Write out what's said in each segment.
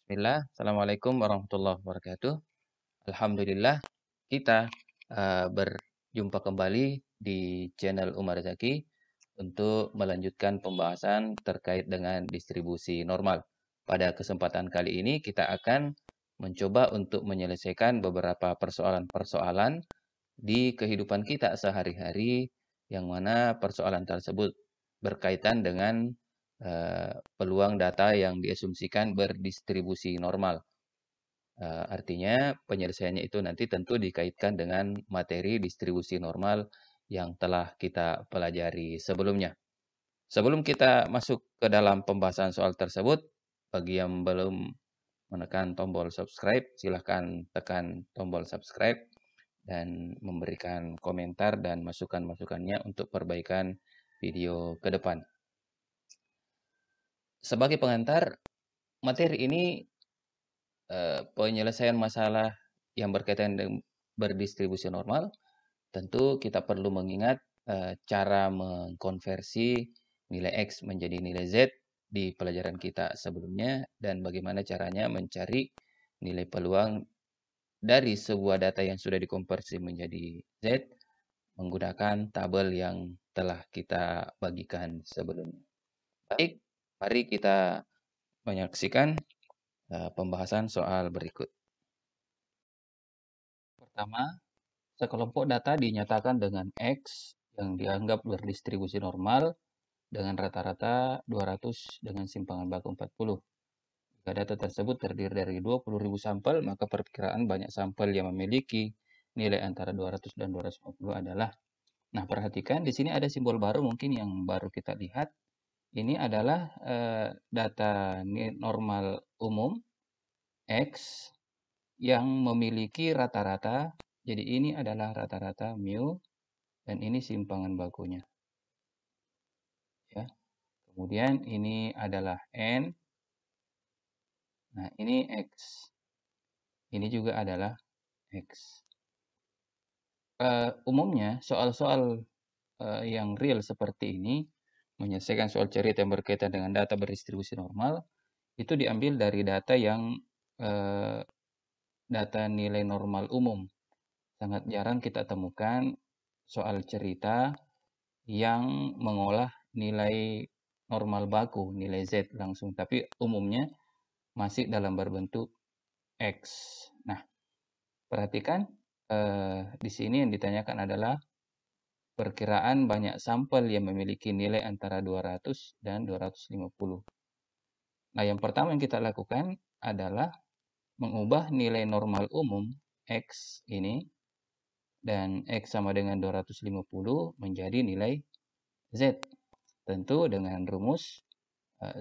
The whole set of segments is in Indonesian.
Bismillah, Assalamualaikum warahmatullahi wabarakatuh. Alhamdulillah, kita berjumpa kembali di channel Umar Zaki untuk melanjutkan pembahasan terkait dengan distribusi normal. Pada kesempatan kali ini, kita akan mencoba untuk menyelesaikan beberapa persoalan-persoalan di kehidupan kita sehari-hari, yang mana persoalan tersebut berkaitan dengan peluang data yang diasumsikan berdistribusi normal. Artinya penyelesaiannya itu nanti tentu dikaitkan dengan materi distribusi normal yang telah kita pelajari sebelumnya. Sebelum kita masuk ke dalam pembahasan soal tersebut, bagi yang belum menekan tombol subscribe, silahkan tekan tombol subscribe dan memberikan komentar dan masukan-masukannya untuk perbaikan video ke depan. Sebagai pengantar, materi ini penyelesaian masalah yang berkaitan dengan berdistribusi normal, tentu kita perlu mengingat cara mengkonversi nilai X menjadi nilai Z di pelajaran kita sebelumnya, dan bagaimana caranya mencari nilai peluang dari sebuah data yang sudah dikonversi menjadi Z menggunakan tabel yang telah kita bagikan sebelumnya. Baik, mari kita menyaksikan pembahasan soal berikut. Pertama, sekelompok data dinyatakan dengan X yang dianggap berdistribusi normal dengan rata-rata 200 dengan simpangan baku 40. Jika data tersebut terdiri dari 20.000 sampel, maka perkiraan banyak sampel yang memiliki nilai antara 200 dan 250 adalah. Nah, perhatikan di sini ada simbol baru mungkin yang baru kita lihat. Ini adalah data normal umum X yang memiliki rata-rata. Jadi ini adalah rata-rata mu dan ini simpangan bakunya. Ya. Kemudian ini adalah N. Nah, ini X. Ini juga adalah X. Umumnya soal-soal yang real seperti ini, menyelesaikan soal cerita yang berkaitan dengan data berdistribusi normal, itu diambil dari data yang data nilai normal umum. Sangat jarang kita temukan soal cerita yang mengolah nilai normal baku, nilai Z langsung, tapi umumnya masih dalam berbentuk X. Nah, perhatikan di sini yang ditanyakan adalah perkiraan banyak sampel yang memiliki nilai antara 200 dan 250. Nah, yang pertama yang kita lakukan adalah mengubah nilai normal umum X ini dan X sama dengan 250 menjadi nilai Z. Tentu dengan rumus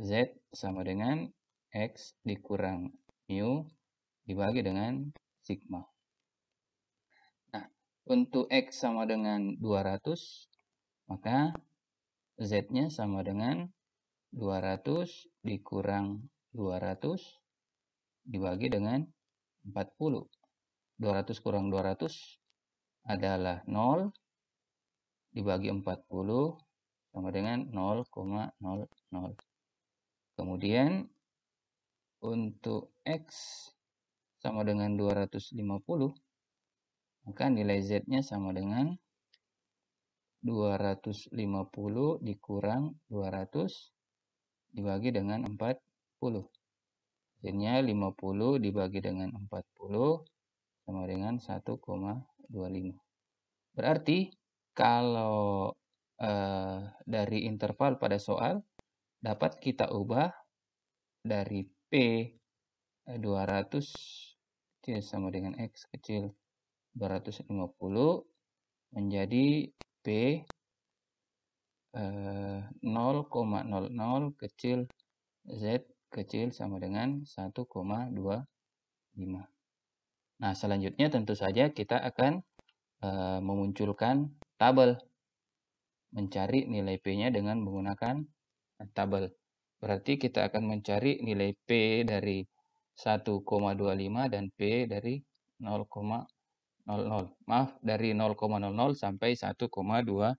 Z sama dengan X dikurang mu dibagi dengan sigma. Nah, untuk X sama dengan 200, maka Z-nya sama dengan 200 dikurang 200 dibagi dengan 40. 200 kurang 200 adalah 0, dibagi 40 sama dengan 0,00. Kemudian untuk X sama dengan 250, maka nilai Z-nya sama dengan 250 dikurang 200 dibagi dengan 40. Hasilnya 50 dibagi dengan 40 sama dengan 1,25. Berarti kalau dari interval pada soal dapat kita ubah dari P 200 kecil sama dengan X kecil 250 menjadi P 0,00 kecil Z kecil sama dengan 1,25. Nah, selanjutnya tentu saja kita akan memunculkan tabel. Mencari nilai P-nya dengan menggunakan tabel. Berarti kita akan mencari nilai P dari 1,25 dan P dari 0,00. Maaf, dari 0,00 sampai 1,25.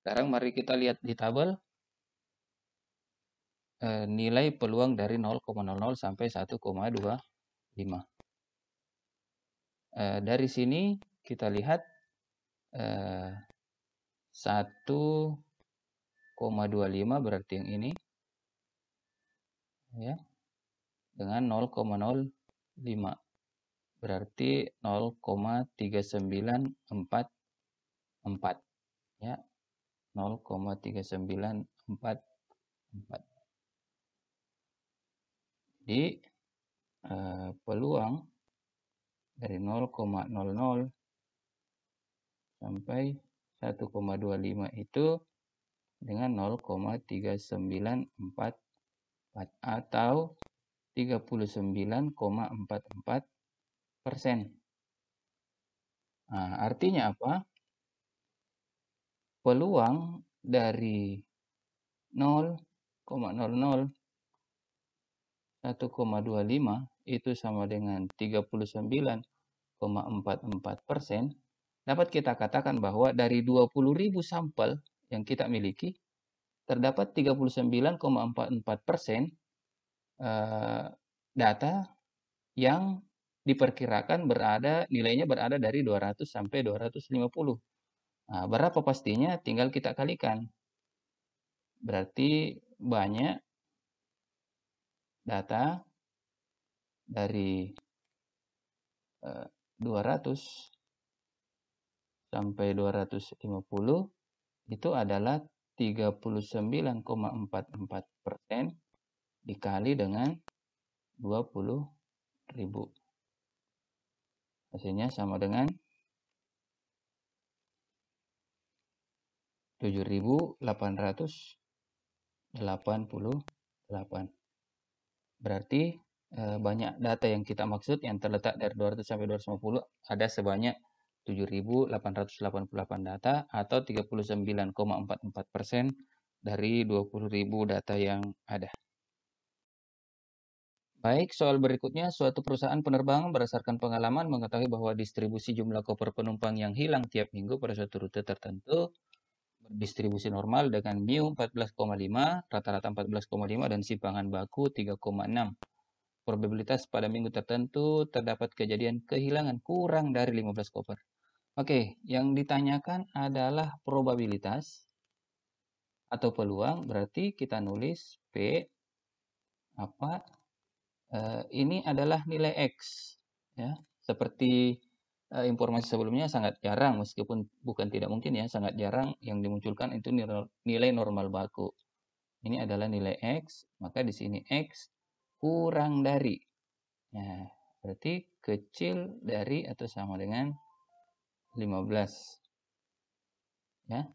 Sekarang mari kita lihat di tabel. nilai peluang dari 0,00 sampai 1,25. Dari sini kita lihat 1,25 berarti yang ini, ya, dengan 0,05 berarti 0,3944, ya, 0,3944. Jadi peluang dari 0,00 sampai 1,25 itu dengan 0,3944 atau 39,44%. Nah, artinya apa? Peluang dari 0,00 1,25 itu sama dengan 39,44%. Dapat kita katakan bahwa dari 20.000 sampel yang kita miliki, terdapat 39,44% data yang diperkirakan nilainya berada dari 200 sampai 250. Nah, berapa pastinya? Tinggal kita kalikan. Berarti banyak data dari 200 sampai 250 itu adalah 39,44% dikali dengan 20.000. Hasilnya sama dengan 7.888. Berarti banyak data yang kita maksud yang terletak dari 200 sampai 250 ada sebanyak 7.888 data atau 39,44% dari 20.000 data yang ada. Baik, soal berikutnya, suatu perusahaan penerbangan berdasarkan pengalaman mengetahui bahwa distribusi jumlah koper penumpang yang hilang tiap minggu pada suatu rute tertentu berdistribusi normal dengan mu 14,5, rata-rata 14,5 dan simpangan baku 3,6. Probabilitas pada minggu tertentu terdapat kejadian kehilangan kurang dari 15 koper. Oke, yang ditanyakan adalah probabilitas atau peluang, berarti kita nulis P apa? Ini adalah nilai X, ya. Seperti informasi sebelumnya sangat jarang, meskipun bukan tidak mungkin ya, sangat jarang yang dimunculkan itu nilai normal baku. Ini adalah nilai X, maka di sini X kurang dari. Nah, berarti kecil dari atau sama dengan 15. Ya.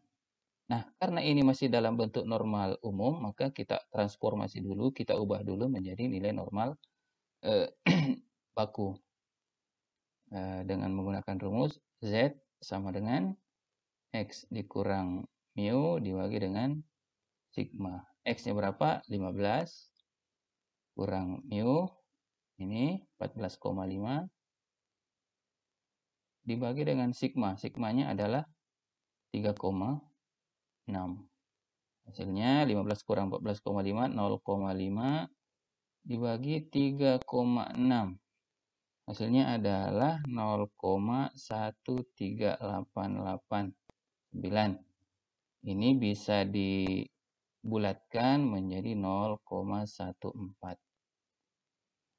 Nah, karena ini masih dalam bentuk normal umum, maka kita transformasi dulu, kita ubah dulu menjadi nilai normal baku. Dengan menggunakan rumus Z sama dengan X dikurang mu dibagi dengan sigma. X-nya berapa? 15 kurang mu, ini 14,5 dibagi dengan sigma. Sigmanya adalah 3,6. Hasilnya 15 kurang 14,5, 0,5 dibagi 3,6. Hasilnya adalah 0,1388. Ini bisa dibulatkan menjadi 0,14.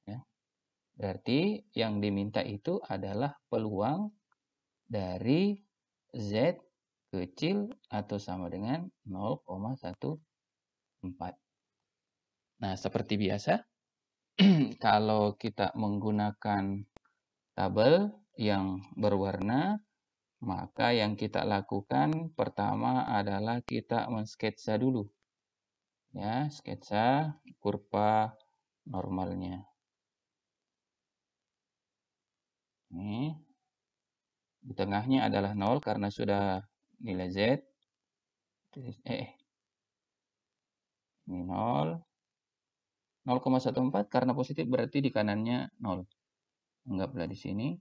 Ya. Berarti yang diminta itu adalah peluang dari Z kecil atau sama dengan 0,14. Nah, seperti biasa, kalau kita menggunakan tabel yang berwarna, maka yang kita lakukan pertama adalah kita mensketsa dulu. Ya, sketsa kurva normalnya. Ini di tengahnya adalah 0 karena sudah nilai Z. Ini 0. 0,14 karena positif berarti di kanannya 0. Anggaplah di sini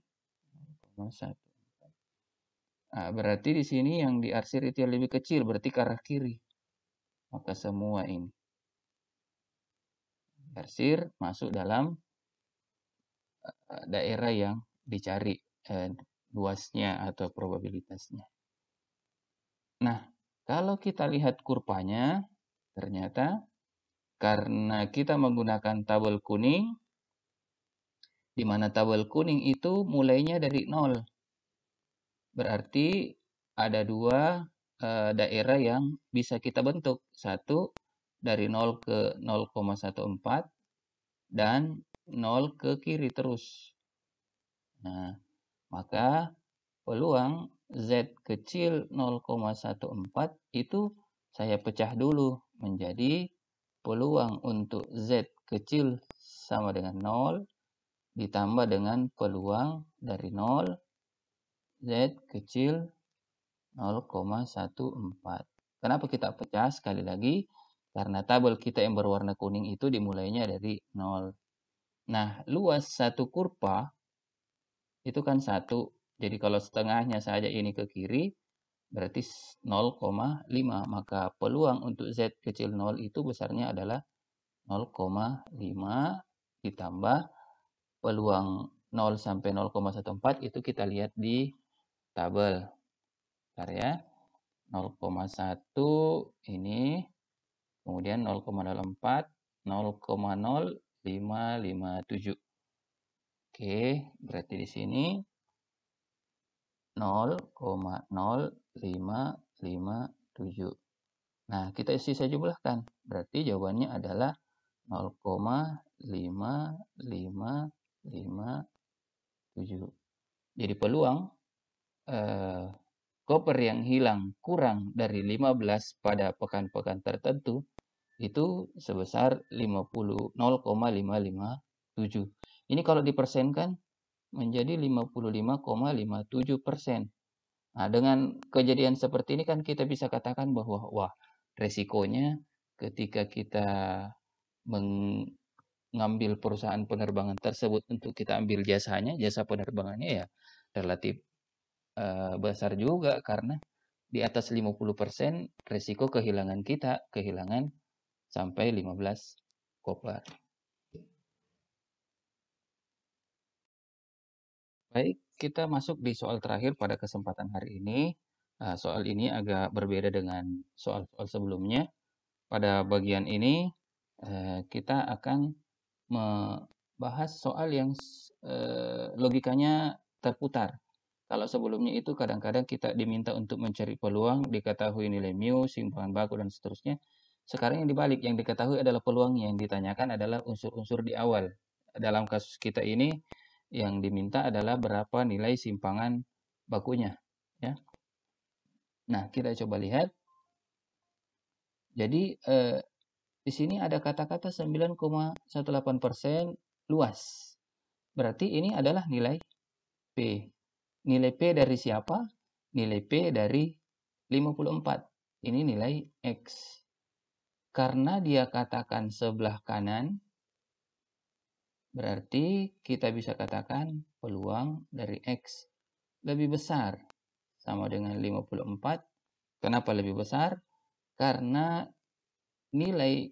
0,14. Nah, berarti di sini yang diarsir itu yang lebih kecil, berarti ke arah kiri. Maka semua ini. Diarsir masuk dalam daerah yang dicari luasnya atau probabilitasnya. Nah, kalau kita lihat kurvanya, ternyata karena kita menggunakan tabel kuning, di mana tabel kuning itu mulainya dari 0. Berarti ada dua daerah yang bisa kita bentuk. Satu dari 0 ke 0,14 dan 0 ke kiri terus. Nah, maka peluang Z kecil 0,14 itu saya pecah dulu menjadi peluang untuk Z kecil sama dengan 0 ditambah dengan peluang dari 0 Z kecil 0,14. Kenapa kita pecah? Sekali lagi, karena tabel kita yang berwarna kuning itu dimulainya dari 0. Nah, luas satu kurva itu kan 1. Jadi kalau setengahnya saja ini ke kiri, berarti 0,5. Maka peluang untuk Z kecil 0 itu besarnya adalah 0,5 ditambah peluang 0 sampai 0,14 itu kita lihat di tabel. Bentar ya. 0,1 ini, kemudian 0,04, 0,0557. Oke, berarti di sini 0,0557. Nah, kita sisa jumlahkan. Berarti jawabannya adalah 0,5557. Jadi peluang koper yang hilang kurang dari 15 pada pekan-pekan tertentu itu sebesar 0,557. Ini kalau dipersenkan menjadi 55,57%. Nah, dengan kejadian seperti ini kan kita bisa katakan bahwa wah, resikonya ketika kita mengambil perusahaan penerbangan tersebut untuk kita ambil jasanya, jasa penerbangannya ya relatif besar juga karena di atas 50% resiko kehilangan sampai 15 koper. Baik, kita masuk di soal terakhir pada kesempatan hari ini. Soal ini agak berbeda dengan soal-soal sebelumnya. Pada bagian ini kita akan membahas soal yang logikanya terputar. Kalau sebelumnya itu kadang-kadang kita diminta untuk mencari peluang, diketahui nilai mu, simpangan baku, dan seterusnya. Sekarang yang dibalik, yang diketahui adalah peluang, yang ditanyakan adalah unsur-unsur di awal. Dalam kasus kita ini, yang diminta adalah berapa nilai simpangan bakunya. Ya. Nah, kita coba lihat. Jadi, di sini ada kata-kata 9,18% luas. Berarti ini adalah nilai P. Nilai P dari siapa? Nilai P dari 54. Ini nilai X. Karena dia katakan sebelah kanan, berarti kita bisa katakan peluang dari X lebih besar. Sama dengan 54. Kenapa lebih besar? Karena nilai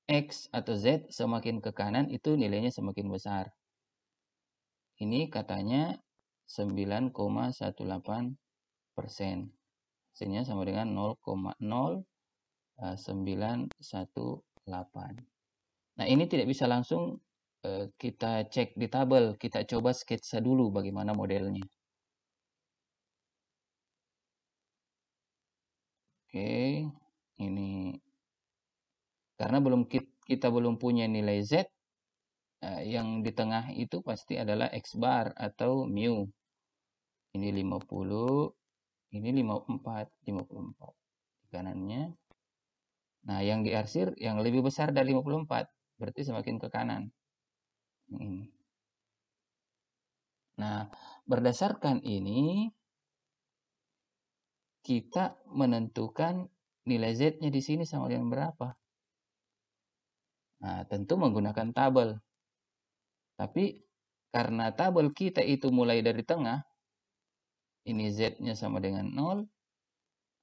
X atau Z semakin ke kanan itu nilainya semakin besar. Ini katanya 9,18%. Hasilnya sama dengan 0,0918. Nah, ini tidak bisa langsung kita cek di tabel. Kita coba sketsa dulu bagaimana modelnya. Oke, ini karena kita belum punya nilai Z, yang di tengah itu pasti adalah X bar atau mu. Ini 50, ini 54. Di kanannya. Nah, yang diarsir yang lebih besar dari 54, berarti semakin ke kanan. Nah, berdasarkan ini, kita menentukan nilai Z-nya di sini sama dengan berapa. Nah, tentu menggunakan tabel. Tapi karena tabel kita itu mulai dari tengah, ini Z-nya sama dengan 0,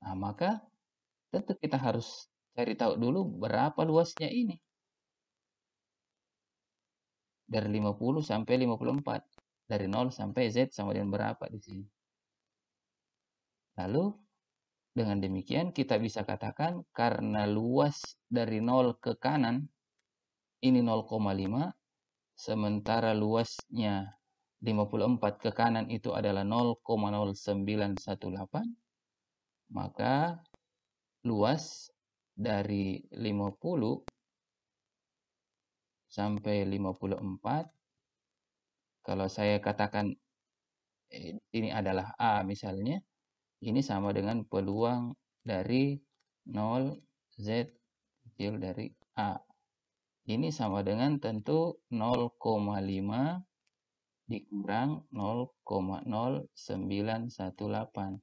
nah maka tentu kita harus cari tahu dulu berapa luasnya ini. dari 50 sampai 54. Dari 0 sampai Z sama dengan berapa di sini. Lalu dengan demikian kita bisa katakan karena luas dari 0 ke kanan ini 0,5, sementara luasnya 54 ke kanan itu adalah 0,0918, maka luas dari 50 sampai 54, kalau saya katakan ini adalah A misalnya, ini sama dengan peluang dari 0 Z kecil dari A. Ini sama dengan tentu 0,5 dikurang 0,0918.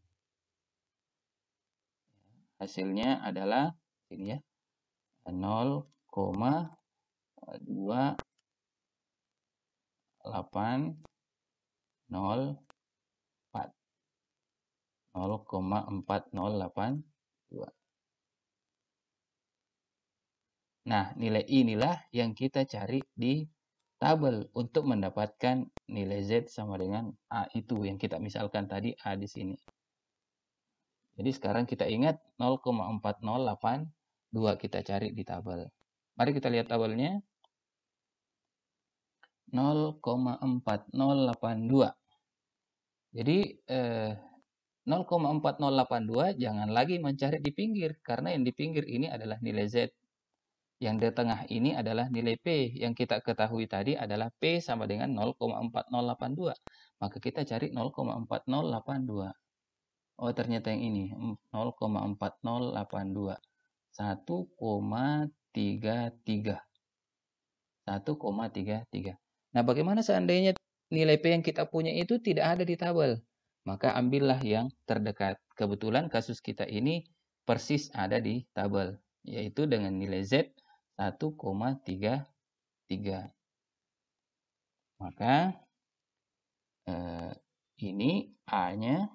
Hasilnya adalah ini ya, 0,2804. Nah, nilai inilah yang kita cari di tabel untuk mendapatkan nilai Z sama dengan A itu yang kita misalkan tadi A di sini. Jadi sekarang kita ingat 0,4082 kita cari di tabel. Mari kita lihat tabelnya. 0,4082. Jadi 0,4082 jangan lagi mencari di pinggir karena yang di pinggir ini adalah nilai Z. Yang di tengah ini adalah nilai P. Yang kita ketahui tadi adalah P sama dengan 0,4082. Maka kita cari 0,4082. Oh, ternyata yang ini 0,4082. 1,33. 1,33. Nah, bagaimana seandainya nilai P yang kita punya itu tidak ada di tabel? Maka ambillah yang terdekat. Kebetulan kasus kita ini persis ada di tabel, yaitu dengan nilai Z 1,33. Maka ini A-nya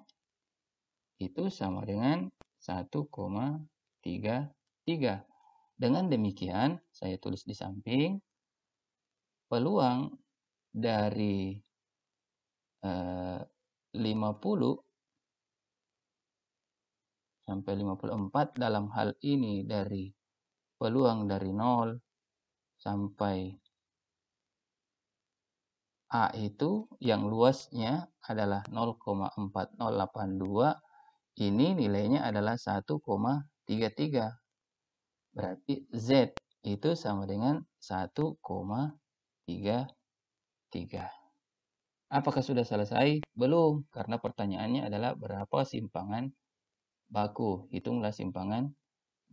itu sama dengan 1,33. Dengan demikian, saya tulis di samping, peluang dari 50 sampai 54 dalam hal ini dari peluang dari 0 sampai A itu yang luasnya adalah 0,4082, ini nilainya adalah 1,33. Berarti Z itu sama dengan 1,33. Apakah sudah selesai? Belum, karena pertanyaannya adalah berapa simpangan baku. Hitunglah simpangan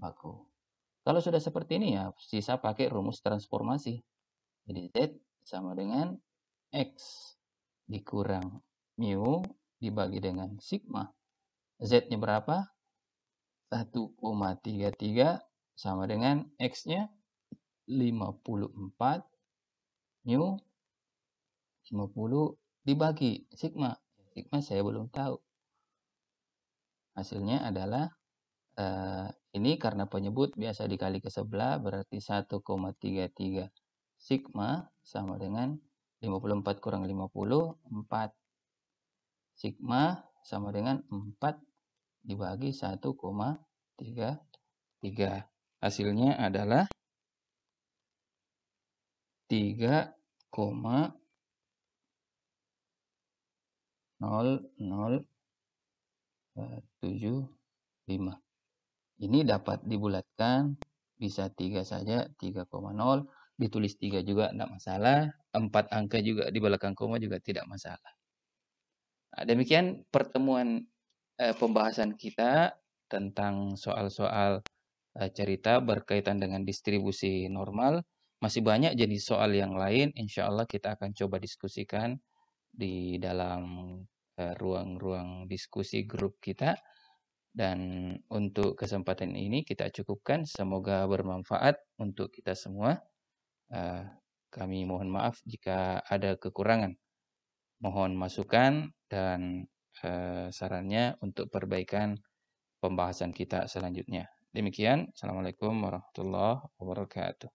baku. Kalau sudah seperti ini ya, sisa pakai rumus transformasi. Jadi Z sama dengan X dikurang mu dibagi dengan sigma. Z-nya berapa? 1,33 sama dengan X-nya 54 mu 50 dibagi sigma. Sigma saya belum tahu. Hasilnya adalah ini karena penyebut biasa dikali ke sebelah berarti 1,33 sigma sama dengan 54 kurang 50, 4. Sigma sama dengan 4 dibagi 1,33. Hasilnya adalah 3,0075. Ini dapat dibulatkan, bisa 3 saja, 3,0. Ditulis 3 juga tidak masalah. 4 angka juga di belakang koma juga tidak masalah. Nah, demikian pertemuan pembahasan kita tentang soal-soal cerita berkaitan dengan distribusi normal. Masih banyak jenis soal yang lain, insya Allah kita akan coba diskusikan di dalam ruang-ruang diskusi grup kita. Dan untuk kesempatan ini kita cukupkan, semoga bermanfaat untuk kita semua. Kami mohon maaf jika ada kekurangan. Mohon masukan dan sarannya untuk perbaikan pembahasan kita selanjutnya. Demikian, Assalamualaikum warahmatullahi wabarakatuh.